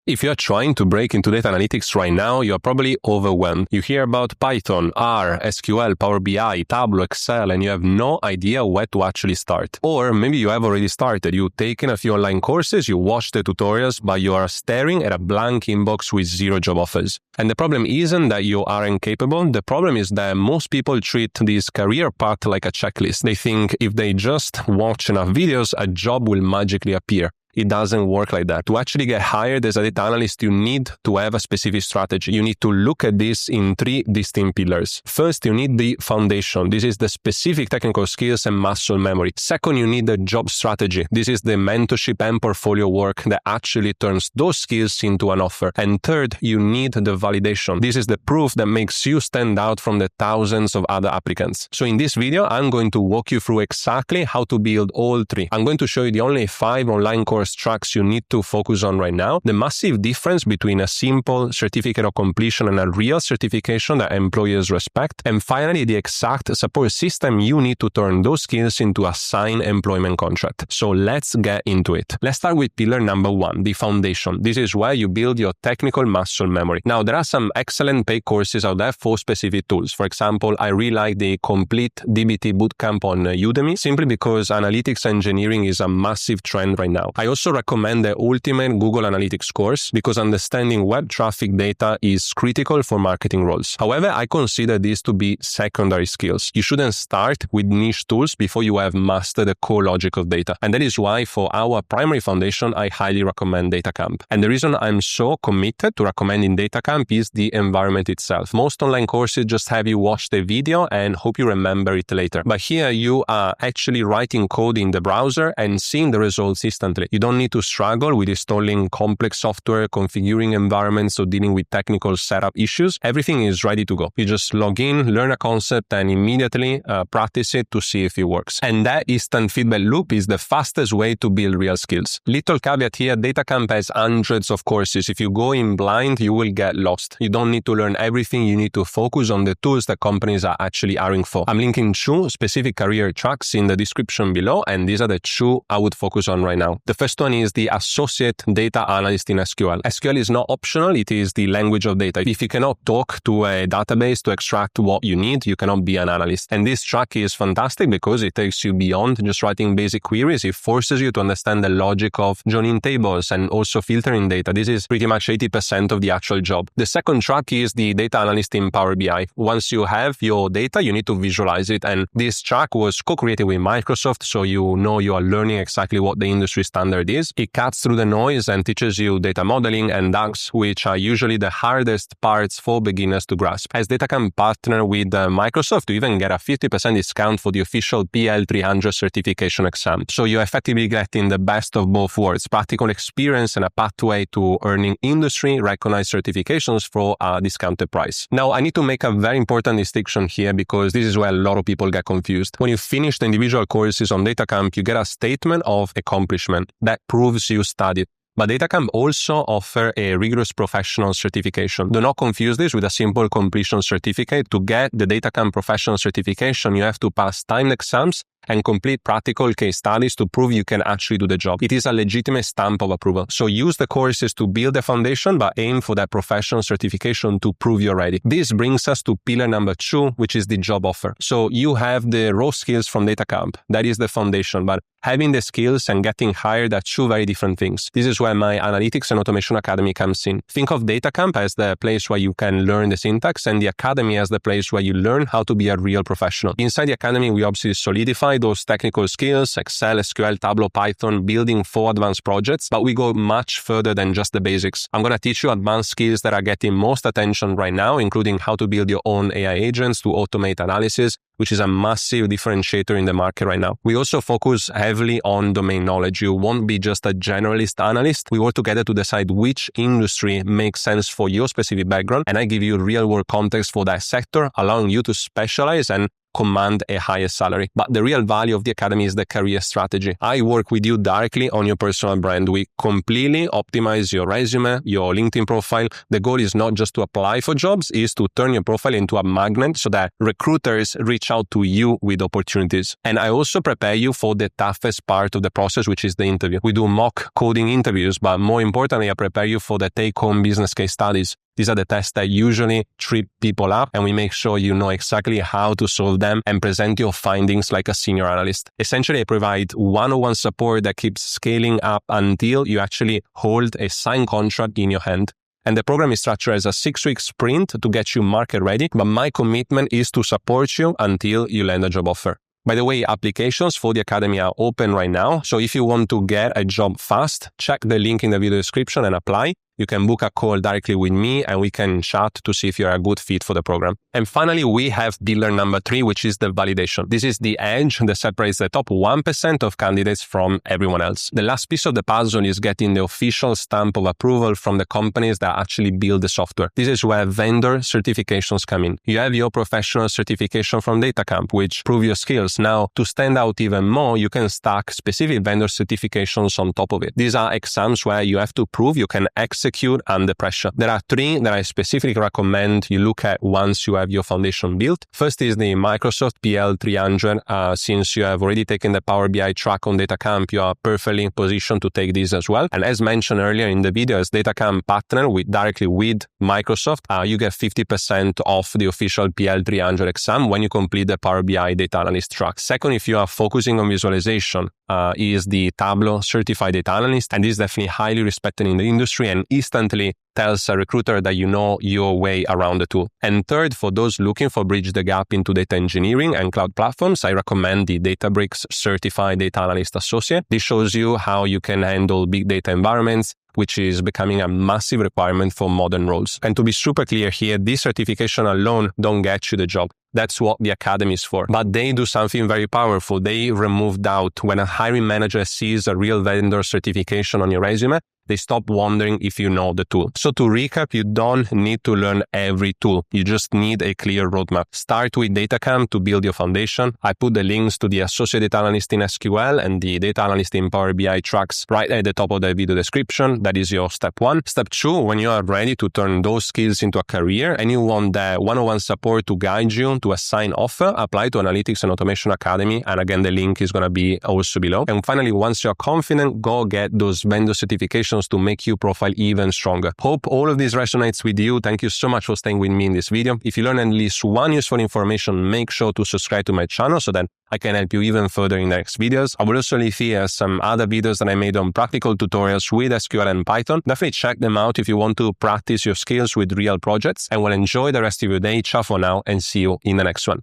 If you're trying to break into data analytics right now, you're probably overwhelmed. You hear about Python, R, SQL, Power BI, Tableau, Excel, and you have no idea where to actually start. Or maybe you have already started. You've taken a few online courses, you watched the tutorials, but you are staring at a blank inbox with 0 job offers. And the problem isn't that you are incapable. The problem is that most people treat this career path like a checklist. They think if they just watch enough videos, a job will magically appear. It doesn't work like that. To actually get hired as a data analyst, you need to have a specific strategy. You need to look at this in 3 distinct pillars. First, you need the foundation. This is the specific technical skills and muscle memory. Second, you need the job strategy. This is the mentorship and portfolio work that actually turns those skills into an offer. And third, you need the validation. This is the proof that makes you stand out from the thousands of other applicants. So in this video, I'm going to walk you through exactly how to build all 3. I'm going to show you the only 5 online course tracks you need to focus on right now, the massive difference between a simple certificate of completion and a real certification that employers respect, and finally the exact support system you need to turn those skills into a signed employment contract. So let's get into it. Let's start with pillar number 1, the foundation. This is where you build your technical muscle memory. Now, there are some excellent paid courses out there for specific tools. For example, I really like the Complete DBT Bootcamp on Udemy, simply because analytics engineering is a massive trend right now. I also recommend the Ultimate Google Analytics course because understanding web traffic data is critical for marketing roles. However, I consider these to be secondary skills. You shouldn't start with niche tools before you have mastered the core logic of data. And that is why for our primary foundation, I highly recommend DataCamp. And the reason I'm so committed to recommending DataCamp is the environment itself. Most online courses just have you watch the video and hope you remember it later. But here you are actually writing code in the browser and seeing the results instantly. You don't need to struggle with installing complex software, configuring environments, or dealing with technical setup issues. Everything is ready to go. You just log in, learn a concept, and immediately practice it to see if it works. And that instant feedback loop is the fastest way to build real skills. Little caveat here, DataCamp has hundreds of courses. If you go in blind, you will get lost. You don't need to learn everything. You need to focus on the tools that companies are actually hiring for. I'm linking 2 specific career tracks in the description below, and these are the 2 I would focus on right now. The first one is the Associate Data Analyst in SQL. SQL is not optional, it is the language of data. If you cannot talk to a database to extract what you need, you cannot be an analyst. And this track is fantastic because it takes you beyond just writing basic queries. It forces you to understand the logic of joining tables and also filtering data. This is pretty much 80% of the actual job. The second track is the Data Analyst in Power BI. Once you have your data, you need to visualize it. And this track was co-created with Microsoft, so you know you are learning exactly what the industry standard is. It cuts through the noise and teaches you data modeling and DAX, which are usually the hardest parts for beginners to grasp. As DataCamp partner with Microsoft, you even get a 50% discount for the official PL300 certification exam. So you're effectively getting the best of both worlds, practical experience and a pathway to earning industry-recognized certifications for a discounted price. Now, I need to make a very important distinction here because this is where a lot of people get confused. When you finish the individual courses on DataCamp, you get a statement of accomplishment that proves you studied. But DataCamp also offers a rigorous professional certification. Do not confuse this with a simple completion certificate. To get the DataCamp professional certification, you have to pass timed exams and complete practical case studies to prove you can actually do the job. It is a legitimate stamp of approval. So use the courses to build the foundation, but aim for that professional certification to prove you're ready. This brings us to pillar number 2, which is the job offer. So you have the raw skills from DataCamp. That is the foundation, but having the skills and getting hired are 2 very different things. This is where my Analytics and Automation Academy comes in. Think of DataCamp as the place where you can learn the syntax and the Academy as the place where you learn how to be a real professional. Inside the Academy, we obviously solidify those technical skills, Excel, SQL, Tableau, Python, building for advanced projects, but we go much further than just the basics. I'm going to teach you advanced skills that are getting most attention right now, including how to build your own AI agents to automate analysis, which is a massive differentiator in the market right now. We also focus heavily on domain knowledge. You won't be just a generalist analyst. We work together to decide which industry makes sense for your specific background, and I give you real-world context for that sector, allowing you to specialize and command a higher salary. But the real value of the academy is the career strategy. I work with you directly on your personal brand. We completely optimize your resume, your LinkedIn profile. The goal is not just to apply for jobs, is to turn your profile into a magnet so that recruiters reach out to you with opportunities. And I also prepare you for the toughest part of the process, which is the interview. We do mock coding interviews, but more importantly, I prepare you for the take-home business case studies. These are the tests that usually trip people up, and we make sure you know exactly how to solve them and present your findings like a senior analyst. Essentially, I provide one-on-one support that keeps scaling up until you actually hold a signed contract in your hand. And the program is structured as a 6-week sprint to get you market ready, but my commitment is to support you until you land a job offer. By the way, applications for the Academy are open right now. So if you want to get a job fast, check the link in the video description and apply. You can book a call directly with me and we can chat to see if you're a good fit for the program. And finally, we have pillar number 3, which is the validation. This is the edge that separates the top 1% of candidates from everyone else. The last piece of the puzzle is getting the official stamp of approval from the companies that actually build the software. This is where vendor certifications come in. You have your professional certification from DataCamp, which prove your skills. Now, to stand out even more, you can stack specific vendor certifications on top of it. These are exams where you have to prove you can execute under pressure. There are 3 that I specifically recommend you look at once you have your foundation built. First is the Microsoft PL300. Since you have already taken the Power BI track on DataCamp, you are perfectly positioned to take this as well. And as mentioned earlier in the video, as DataCamp partner directly with Microsoft, you get 50% off the official PL300 exam when you complete the Power BI Data Analyst track. Second, if you are focusing on visualization, is the Tableau Certified Data Analyst, and this is definitely highly respected in the industry and instantly tells a recruiter that you know your way around the tool. And third, for those looking for bridge the gap into data engineering and cloud platforms, I recommend the Databricks Certified Data Analyst Associate. This shows you how you can handle big data environments, which is becoming a massive requirement for modern roles. And to be super clear here, this certification alone don't get you the job. That's what the Academy is for. But they do something very powerful. They remove doubt. When a hiring manager sees a real vendor certification on your resume, they stop wondering if you know the tool. So to recap, you don't need to learn every tool. You just need a clear roadmap. Start with DataCamp to build your foundation. I put the links to the Associate Data Analyst in SQL and the Data Analyst in Power BI tracks right at the top of the video description. That is your step 1. Step 2, when you are ready to turn those skills into a career and you want the one-on-one support to guide you to a signed offer, apply to Analytics and Automation Academy. And again, the link is going to be also below. And finally, once you're confident, go get those vendor certifications to make your profile even stronger. Hope all of this resonates with you. Thank you so much for staying with me in this video. If you learned at least one useful information, make sure to subscribe to my channel so that I can help you even further in the next videos. I will also leave here some other videos that I made on practical tutorials with SQL and Python. Definitely check them out if you want to practice your skills with real projects, and will enjoy the rest of your day. Ciao for now and see you in the next one.